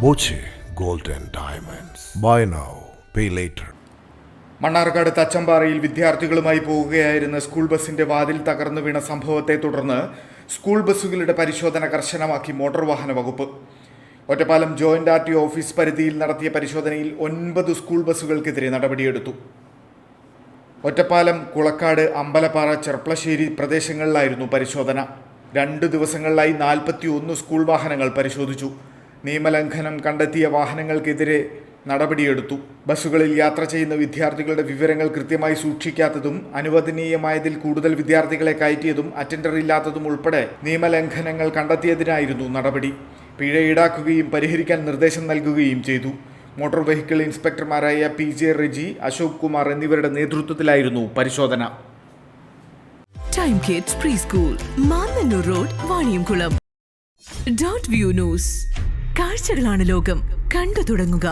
Boche gold and diamonds. Buy now pay later. Mannarkkad തച്ചമ്പാറയിൽ വിദ്യാർത്ഥികളുമായി പോവുകയായിരുന്ന സ്കൂൾ ബസിന്റെ വാതിൽ തകർന്നു വീണ സംഭവത്തെ തുടർന്ന് സ്കൂൾ ബസ്സുകളുടെ പരിശോധന കർശനമാക്കി മോട്ടോർ വാഹന വകുപ്പ്. ഒറ്റപ്പാലം ജോയിന്റ് RTO ഓഫീസ് പരിധിയിൽ നടത്തിയ പരിശോധനയിൽ 9 സ്കൂൾ ബസ്സുകൾക്കെതിരെ നടപടിയെടുത്തു. ഒറ്റപ്പാലം, കുളക്കാട്, അമ്പലപ്പാറ, ചെർപ്പളശ്ശേരി പ്രദേശങ്ങളിലായിരുന്നു പരിശോധന. 2 ദിവസങ്ങളിലായി 41 സ്കൂൾ വാഹനങ്ങൾ പരിശോധിച്ചു. നിയമലംഘനം കണ്ടെത്തിയ വാഹനങ്ങൾക്കെതിരെ നടപടിയെടുത്തു. ബസ്സുകളിൽ യാത്ര ചെയ്യുന്ന വിദ്യാർത്ഥികളുടെ വിവരങ്ങൾ കൃത്യമായി സൂക്ഷിക്കാത്തതും അനുവദനീയമായതിൽ കൂടുതൽ വിദ്യാർത്ഥികളെ കയറ്റിയതും അറ്റൻഡർ ഇല്ലാത്തതും ഉൾപ്പെടെ നിയമലംഘനങ്ങൾ കണ്ടെത്തിയതിനായിരുന്നു നടപടി. പിഴ ഈടാക്കുകയും പരിഹരിക്കാൻ നിർദ്ദേശം നൽകുകയും ചെയ്തു. മോട്ടോർ വെഹിക്കിൾ ഇൻസ്പെക്ടർമാരായ PJ റെജി, അശോക് കുമാർ എന്നിവരുടെ നേതൃത്വത്തിലായിരുന്നു പരിശോധന. Time kids pre school, Mannannur road, Vaniyamkulam. .View news. കാഴ്ചകളാണ് ലോകം, കണ്ടു തുടങ്ങുക.